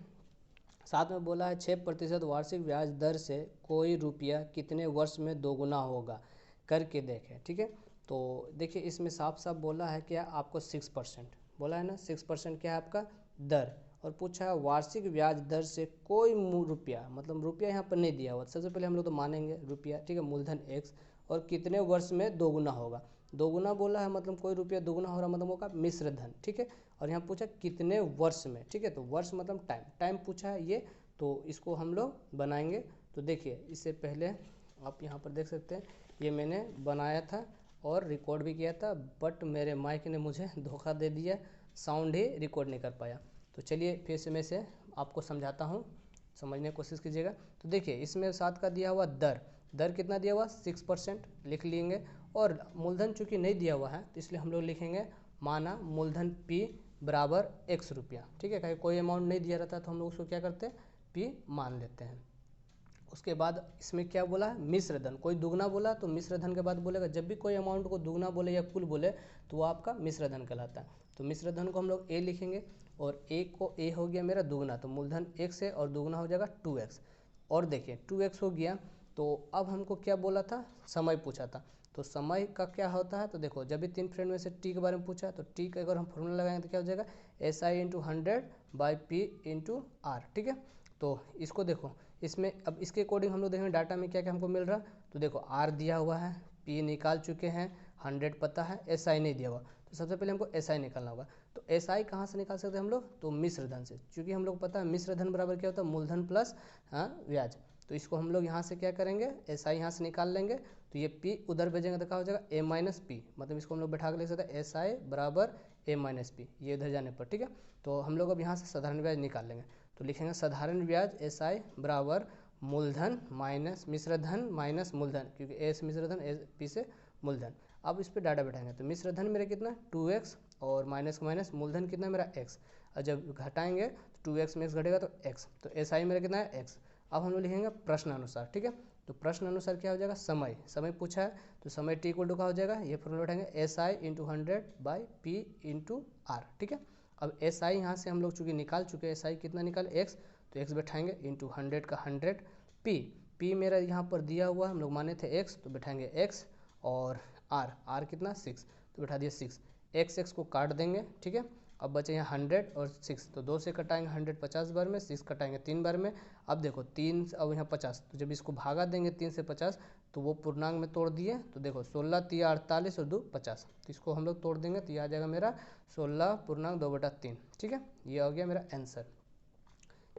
7 में बोला है 6% वार्षिक ब्याज दर से कोई रुपया कितने वर्ष में दोगुना होगा, करके देखें, ठीक है। तो देखिए इसमें साफ साफ बोला है क्या, आपको 6% बोला है ना, 6% क्या है आपका दर, और पूछा है वार्षिक ब्याज दर से कोई रुपया, मतलब रुपया यहाँ पर नहीं दिया हुआ। सबसे पहले हम लोग तो मानेंगे रुपया, ठीक है, मूलधन x, और कितने वर्ष में दोगुना होगा। दोगुना बोला है मतलब कोई रुपया दोगुना हो रहा मतलब होगा मिश्र धन, ठीक है। और यहाँ पूछा कितने वर्ष में, ठीक है, तो वर्ष मतलब टाइम, टाइम पूछा है ये, तो इसको हम लोग बनाएंगे। तो देखिए इससे पहले आप यहाँ पर देख सकते हैं, ये मैंने बनाया था और रिकॉर्ड भी किया था, बट मेरे माइक ने मुझे धोखा दे दिया, साउंड ही रिकॉर्ड नहीं कर पाया। तो चलिए फिर से मैं से आपको समझाता हूँ, समझने की कोशिश कीजिएगा। तो देखिए इसमें 7 का दिया हुआ दर, दर कितना दिया हुआ 6% लिख लेंगे, और मूलधन चूंकि नहीं दिया हुआ है तो इसलिए हम लोग लिखेंगे माना मूलधन P बराबर x रुपया, ठीक है। कोई अमाउंट नहीं दिया रहता तो हम लोग उसको क्या करते हैं P मान लेते हैं। उसके बाद इसमें क्या बोला है मिश्र धन, कोई दुगना बोला तो मिश्र धन के बाद बोलेगा, जब भी कोई अमाउंट को दुगना बोले या कुल बोले तो वो आपका मिश्र धन कहलाता है। तो मिश्र धन को हम लोग A लिखेंगे, और A को A हो गया मेरा दुगना, तो मूलधन x है और दुगना हो जाएगा 2x। और देखिए 2x हो गया, तो अब हमको क्या बोला था, समय पूछा था। तो समय का क्या होता है, तो देखो जब भी 3 फ्रेंड में से टी के बारे में पूछा है तो टी का अगर हम फॉर्मूला लगाएंगे तो क्या हो जाएगा SI/100/P/R, ठीक है। तो इसको देखो, इसमें अब इसके अकॉर्डिंग हम लोग देखेंगे डाटा में क्या क्या हमको मिल रहा। तो देखो R दिया हुआ है, P निकाल चुके हैं, 100 पता है, SI नहीं दिया हुआ। तो सबसे पहले हमको SI निकालना होगा। तो SI कहाँ से निकाल सकते हैं हम लोग, तो मिश्र धन से, क्योंकि हम लोग पता है मिश्र धन बराबर क्या होता है मूलधन प्लस ब्याज। तो इसको हम लोग यहाँ से क्या करेंगे, SI यहाँ से निकाल लेंगे, तो ये P उधर भेजेंगे तो क्या हो जाएगा A-P, मतलब इसको हम लोग बैठा के लिख सकते हैं SI बराबर A-P, ये इधर जाने पर, ठीक है। तो हम लोग अब यहाँ से साधारण ब्याज निकाल लेंगे, तो लिखेंगे साधारण ब्याज SI बराबर मूलधन माइनस मिश्र धन माइनस मूलधन, क्योंकि A से मिश्र धन, P से मूलधन। अब इस पर डाटा बैठाएंगे, तो मिश्र धन मेरा कितना 2x, और माइनस माइनस मूलधन कितना मेरा x, और जब घटाएंगे तो 2x में x घटेगा तो x, तो SI मेरा कितना है x। अब हम लोग लिखेंगे प्रश्न अनुसार, ठीक है। तो प्रश्न अनुसार क्या हो जाएगा, समय, समय पूछा है तो समय T इक्वल टू का हो जाएगा, ये फॉर्मूला उठाएंगे SI/100/P/R, ठीक है। अब SI यहाँ से हम लोग चूँकि निकाल चुके हैं, SI कितना निकाले x, तो x बैठाएंगे इंटू 100 का 100, P मेरा यहाँ पर दिया हुआ हम लोग माने थे x, तो बैठाएंगे x, और R कितना 6, तो बैठा दिया 6, x को काट देंगे, ठीक है। अब बचे यहाँ 100 और 6, तो 2 से कटाएंगे 100 50 बार में, 6 कटाएंगे 3 बार में। अब देखो 3 अब यहाँ 50, तो जब इसको भागा देंगे 3 से 50 तो वो पूर्णांक में तोड़ दिए, तो देखो 16 3 48 और 2 50, तो इसको हम लोग तोड़ देंगे तो ये आ जाएगा मेरा 16.2/3, ठीक है। ये हो गया मेरा आंसर।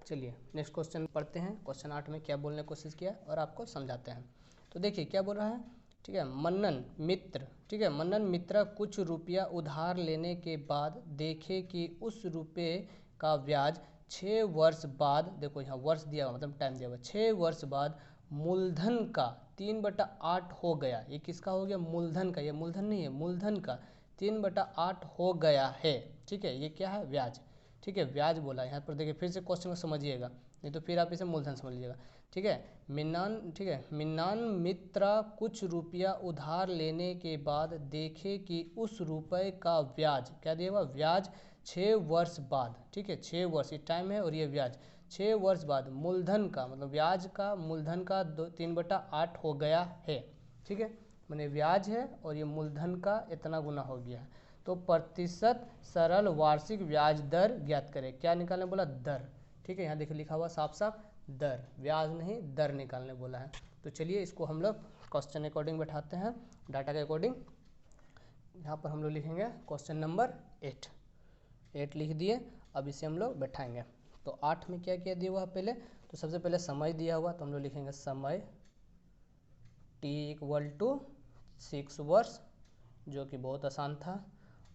चलिए नेक्स्ट क्वेश्चन पढ़ते हैं। क्वेश्चन 8 में क्या बोलने की कोशिश किया और आपको समझाते हैं। तो देखिए क्या बोल रहा है, ठीक है, मन्नन मित्र, ठीक है, मन्नन मित्रा कुछ रुपया उधार लेने के बाद देखे कि उस रुपये का ब्याज 6 वर्ष बाद, देखो यहाँ वर्ष दिया हुआ मतलब टाइम दिया हुआ, 6 वर्ष बाद मूलधन का 3/8 हो गया। ये किसका हो गया, मूलधन का, ये मूलधन नहीं है, मूलधन का 3/8 हो गया है, ठीक है। ये क्या है, ब्याज, ठीक है, ब्याज बोला। यहाँ पर देखिए फिर से क्वेश्चन को समझिएगा, नहीं तो फिर आप इसे मूलधन समझ लीजिएगा, ठीक है। मिन्नान, ठीक है, मिन्नान मित्रा कुछ रुपया उधार लेने के बाद देखे कि उस रुपये का ब्याज, क्या दिया हुआ, ब्याज 6 वर्ष बाद, ठीक है, 6 वर्ष ये टाइम है और ये ब्याज 6 वर्ष बाद मूलधन का, मतलब ब्याज का मूलधन का 3/8 हो गया है, ठीक है। मैंने ब्याज है और ये मूलधन का इतना गुना हो गया है। तो प्रतिशत सरल वार्षिक ब्याज दर ज्ञात करें, क्या निकालने बोला, दर, ठीक है। यहाँ देखिए लिखा हुआ साफ साफ दर, ब्याज नहीं दर निकालने बोला है। तो चलिए इसको हम लोग क्वेश्चन अकॉर्डिंग बैठाते हैं, डाटा के अकॉर्डिंग। यहाँ पर हम लोग लिखेंगे क्वेश्चन नंबर 8, 8 लिख दिए। अब इसे हम लोग बैठाएंगे। तो 8 में क्या क्या दिया हुआ पहले, तो सबसे पहले समय दिया हुआ, तो हम लोग लिखेंगे समय t = 6 वर्ष, जो कि बहुत आसान था।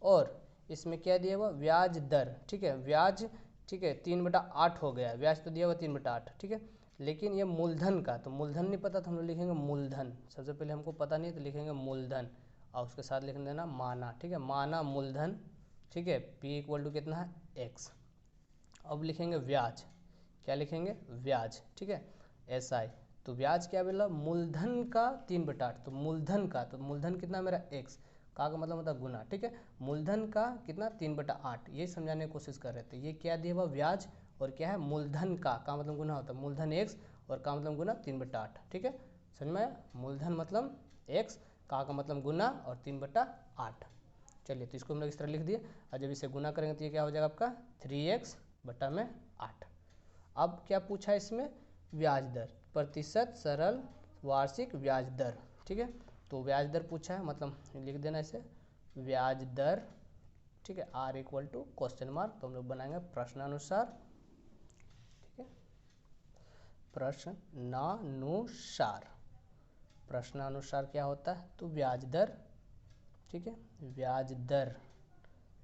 और इसमें क्या दिया हुआ, ब्याज दर, ठीक है, ब्याज, ठीक है, 3/8 हो गया, ब्याज तो दिया हुआ 3/8, ठीक है। लेकिन ये मूलधन का, तो मूलधन नहीं पता तो हम लोग लिखेंगे मूलधन, सबसे पहले हमको पता नहीं तो लिखेंगे मूलधन, और उसके साथ लिख देना माना, ठीक है, माना मूलधन, ठीक है, p = कितना है, x। अब लिखेंगे ब्याज, क्या लिखेंगे, ब्याज, ठीक है, SI। तो ब्याज क्या बोला, मूलधन का 3/8, तो मूलधन का, तो मूलधन कितना मेरा x, का मतलब होता है गुना, ठीक है, मूलधन का कितना 3/8, ये समझाने की कोशिश कर रहे थे। ये क्या दिया हुआ, ब्याज, और क्या है मूलधन का मतलब गुना होता है, मूलधन x और का मतलब गुना 3/8, ठीक है, समझ में आया। मूलधन मतलब x, का मतलब गुना और 3/8। चलिए, तो इसको हम लोग इस तरह लिख दिए, और जब इसे गुना करेंगे तो ये क्या हो जाएगा आपका 3x/8। अब क्या पूछा इसमें, ब्याज दर, प्रतिशत सरल वार्षिक ब्याज दर, ठीक है, तो ब्याज दर पूछा है, मतलब लिख देना इसे ब्याज दर, ठीक है, R = क्वेश्चन मार्क, तो हम लोग बनाएंगे प्रश्नानुसार, ठीक है, प्रश्नानुसार, प्रश्नानुसार क्या होता है, तो ब्याज दर, ठीक है, ब्याज दर।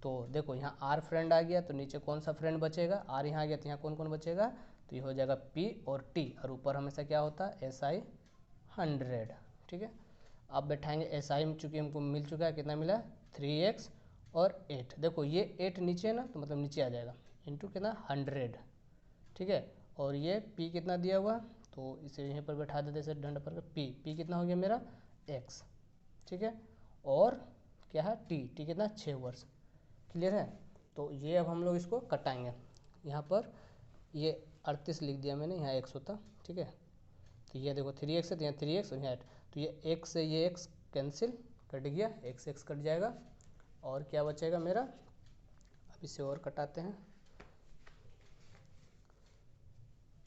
तो देखो यहाँ R फ्रेंड आ गया, तो नीचे कौन सा फ्रेंड बचेगा, R यहाँ आ गया तो यहाँ कौन कौन बचेगा, तो ये हो जाएगा P और T, और ऊपर हमेशा क्या होता है SI 100, ठीक है। अब बैठाएंगे SI में, चूँकि हमको मिल चुका है, कितना मिला 3x और 8, देखो ये 8 नीचे है ना, तो मतलब नीचे आ जाएगा, इंटू कितना 100, ठीक है। और ये P कितना दिया हुआ, तो इसे यहीं पर बैठा देते इसे डंड पर, P कितना हो गया मेरा x, ठीक है, और क्या है T कितना 6 वर्ष, क्लियर है। तो ये अब हम लोग इसको कटाएंगे, यहाँ पर ये 38 लिख दिया मैंने, यहाँ x होता, ठीक है, तो ये देखो 3x है तो यहाँ 3x और यहाँ 8, तो ये x से ये x कैंसिल कट गया, x कट जाएगा, और क्या बचेगा मेरा, अब इसे और कटाते हैं।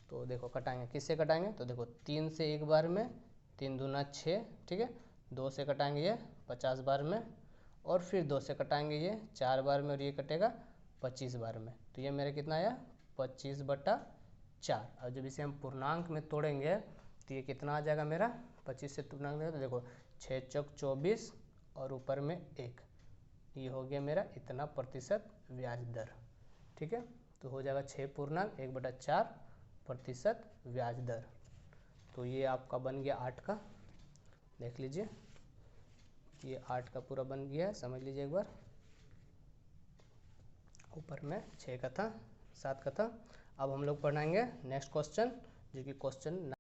तो देखो कटाएंगे, किससे कटाएंगे, तो देखो 3 से एक बार में, 3 दूना 6, ठीक है, 2 से कटाएंगे ये 50 बार में, और फिर 2 से कटाएंगे ये 4 बार में, और ये कटेगा 25 बार में, तो ये मेरा कितना आया 25/4। और जब इसे हम पूर्णांक में तोड़ेंगे तो ये कितना आ जाएगा मेरा, 25 से पूर्णांक में, तो देखो 6 चौक 24 और ऊपर में 1, ये हो गया मेरा इतना प्रतिशत ब्याज दर, ठीक है। तो हो जाएगा 6/1/4% ब्याज दर। तो ये आपका बन गया 8 का, देख लीजिए ये 8 का पूरा बन गया है, समझ लीजिए एक बार, ऊपर में 6 का था, 7 का था। अब हम लोग पढ़ाएंगे नेक्स्ट क्वेश्चन, जो कि क्वेश्चन